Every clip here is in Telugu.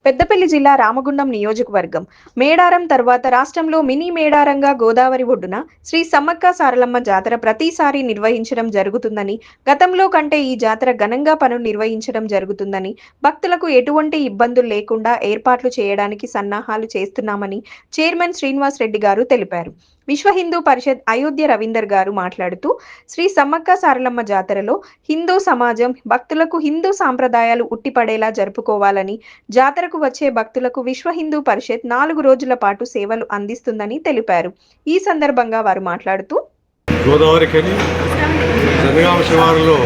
పెద్దపల్లి జిల్లా రామగుండం నియోజకవర్గం మేడారం తర్వాత రాష్ట్రంలో మినీ మేడారంగా గోదావరి ఒడ్డున శ్రీ సమ్మక్క సారలమ్మ జాతర ప్రతిసారి నిర్వహించడం జరుగుతుందని, గతంలో కంటే ఈ జాతర ఘనంగా పనులు నిర్వహించడం జరుగుతుందని, భక్తులకు ఎటువంటి ఇబ్బందులు లేకుండా ఏర్పాట్లు చేయడానికి సన్నాహాలు చేస్తున్నామని చైర్మన్ శ్రీనివాస్ రెడ్డి గారు తెలిపారు. విశ్వ హిందూ పరిషత్ అయోధ్య రవీందర్ గారు మాట్లాడుతూ, శ్రీ సమ్మక్క సారలమ్మ జాతరలో హిందూ సమాజం భక్తులకు హిందూ సాంప్రదాయాలు ఉట్టిపడేలా జరుపుకోవాలని, జాతరకు వచ్చే భక్తులకు విశ్వ హిందూ పరిషత్ 4 రోజుల పాటు సేవలు అందిస్తుందని తెలిపారు. ఈ సందర్భంగా వారు మాట్లాడుతూ, గోదావరికని జనగామ శివారులో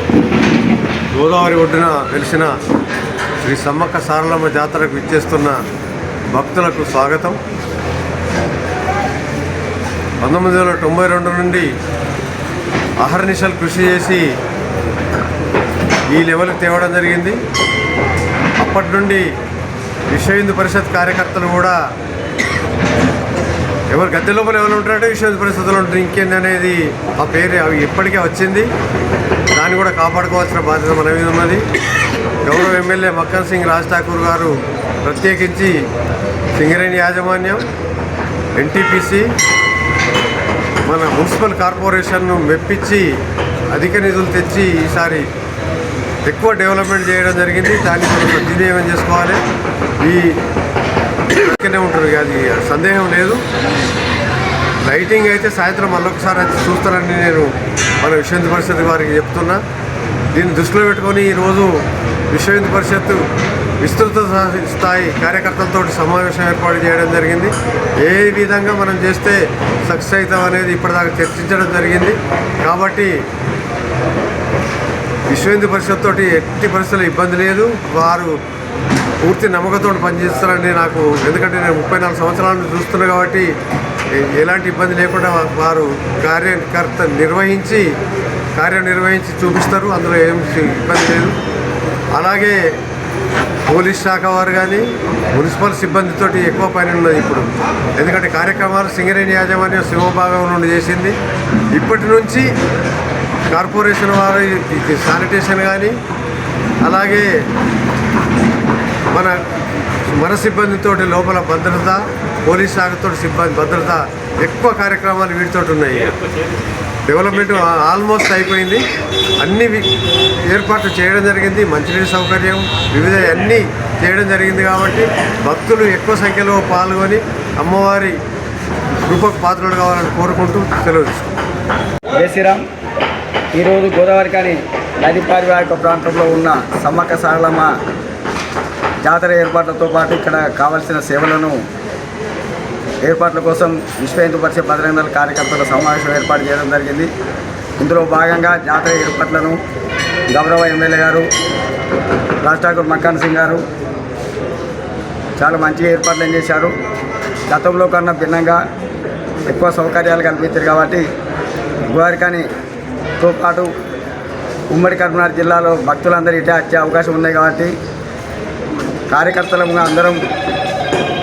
గోదావరి ఒడ్డున వెలిసిన శ్రీ సమ్మక్క సారలమ్మ జాతరకు విచ్చేస్తున్న భక్తులకు స్వాగతం. 1992 నుండి అహర్నిశలు కృషి చేసి ఈ లెవెల్కి తేవడం జరిగింది. అప్పటి నుండి విశ్వ హిందూ పరిషత్ కార్యకర్తలు కూడా ఎవరు గద్దె లోపల ఎవరు ఉంటారంటే విశ్వ హిందూ పరిషత్తులో ఉంటారు, ఇంకేంది అనేది ఆ పేరు అవి ఎప్పటికే వచ్చింది. దాన్ని కూడా కాపాడుకోవాల్సిన బాధ్యత మన మీద ఉన్నది. గౌరవ ఎమ్మెల్యే మక్కన్ సింగ్ రాజ్ ఠాకూర్ గారు ప్రత్యేకించి సింగరేణి యాజమాన్యం, ఎన్టీపీసీ, మన మున్సిపల్ కార్పొరేషన్ను మెప్పించి అధిక నిధులు తెచ్చి ఈసారి ఎక్కువ డెవలప్మెంట్ చేయడం జరిగింది. దాన్ని మనం సద్వినియోగం చేసుకోవాలి. ఈ ఇక్కడనే ఉంటారు, అది సందేహం లేదు. లైటింగ్ అయితే సాయంత్రం మళ్ళొకసారి వచ్చి చూస్తారని నేను మన విశ్వ హిందూ పరిషత్ వారికి చెప్తున్నా. దీన్ని దృష్టిలో పెట్టుకొని ఈరోజు విశ్వ హిందూ పరిషత్ విస్తృత స్థాయి కార్యకర్తలతో సమావేశం ఏర్పాటు చేయడం జరిగింది. ఏ విధంగా మనం చేస్తే సక్సెస్ అవుతాం అనేది ఇప్పటిదాకా చర్చించడం జరిగింది. కాబట్టి విశ్వ హిందూ పరిషత్ తోటి ఎట్టి పరిస్థితుల్లో ఇబ్బంది లేదు. వారు పూర్తి నమ్మకంతో పనిచేస్తారని నాకు, ఎందుకంటే నేను 34 సంవత్సరాల నుంచి చూస్తున్నా కాబట్టి ఎలాంటి ఇబ్బంది లేకుండా వారు కార్యనిర్వహించి చూపిస్తారు. అందులో ఏం ఇబ్బంది లేదు. అలాగే పోలీస్ శాఖ వారు కానీ మున్సిపల్ సిబ్బందితోటి ఎక్కువ పని ఉన్నది ఇప్పుడు. ఎందుకంటే కార్యక్రమాలు సింగరేణి యాజమాన్యం సింహభాగం నుండి చేసింది. ఇప్పటి నుంచి కార్పొరేషన్ వారు శానిటేషన్ కానీ, అలాగే మన సిబ్బందితో లోపల భద్రత, పోలీస్ శాఖతో సిబ్బంది భద్రత, ఎక్కువ కార్యక్రమాలు వీటితో ఉన్నాయి. డెవలప్మెంట్ ఆల్మోస్ట్ అయిపోయింది. అన్ని ఏర్పాట్లు చేయడం జరిగింది. మంచినీటి సౌకర్యం వివిధ అన్నీ చేయడం జరిగింది. కాబట్టి భక్తులు ఎక్కువ సంఖ్యలో పాల్గొని అమ్మవారి కృపకు పాత్రలు కావాలని కోరుకుంటూ సెలవు తీసుకుంటాం. జై శ్రీరామ్. ఈరోజు గోదావరి కానీ నది పరివాహక ప్రాంతంలో ఉన్న సమ్మక్క సారలమ్మ జాతర ఏర్పాట్లతో పాటు ఇక్కడ కావలసిన సేవలను ఏర్పాట్ల కోసం విశ్వ హిందూ పరిషత్ బజరంగ దళ కార్యకర్తల సమావేశం ఏర్పాటు చేయడం జరిగింది. ఇందులో భాగంగా జాతర ఏర్పాట్లను గౌరవ ఎమ్మెల్యే గారు రాజ్ ఠాకూర్ మక్కన్ సింగ్ గారు చాలా మంచిగా ఏర్పాట్లను చేశారు. గతంలో కన్నా భిన్నంగా ఎక్కువ సౌకర్యాలు కల్పించారు. కాబట్టి గోదావరికానితో పాటు ఉమ్మడి కరీంనగర్ జిల్లాలో భక్తులందరూ ఇటే వచ్చే అవకాశం ఉంది. కాబట్టి కార్యకర్తలుగా అందరం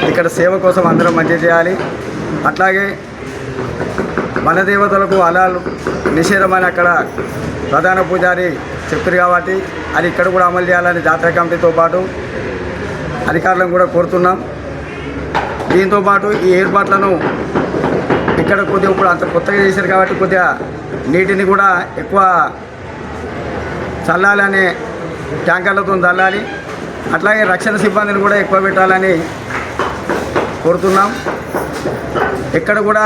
ఇక్కడ సేవ కోసం అందరం మంచి చేయాలి. అట్లాగే వనదేవతలకు అలాలు నిషేధమని అక్కడ ప్రధాన పూజారి చెప్పారు. కాబట్టి అది ఇక్కడ కూడా అమలు చేయాలని జాతర కమిటీతో పాటు అధికారులను కూడా కోరుతున్నాం. దీంతో పాటు ఈ ఏర్పాట్లను ఇక్కడ కొద్దిగా ఇప్పుడు అంత కొత్తగా చేశారు కాబట్టి కొద్దిగా నీటిని కూడా ఎక్కువ చల్లాలి అనే ట్యాంకర్లతో చల్లాలి. అట్లాగే రక్షణ సిబ్బందిని కూడా ఎక్కువ పెట్టాలని కోరుతున్నాం. ఎక్కడ కూడా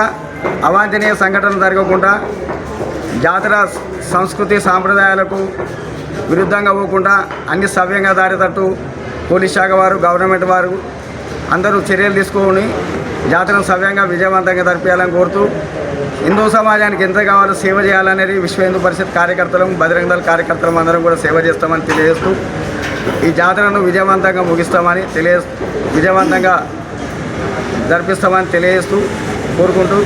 అవాంఛనీయ సంఘటనలు జరగకుండా, జాతర సంస్కృతి సాంప్రదాయాలకు విరుద్ధంగా పోకుండా అన్ని సవ్యంగా దారితట్టు పోలీస్ శాఖ వారు, గవర్నమెంట్ వారు అందరూ చర్యలు తీసుకొని జాతరను సవ్యంగా విజయవంతంగా జరిపేయాలని కోరుతూ, హిందూ సమాజానికి ఎంత కావాలో సేవ చేయాలనేది విశ్వ హిందూ పరిషత్ కార్యకర్తలు, బజరంగ దళ కార్యకర్తలు అందరం కూడా సేవ చేస్తామని తెలియజేస్తూ, ఈ జాతరను విజయవంతంగా విజయవంతంగా జరిపిస్తామని తెలియజేస్తూ కోరుకుంటూ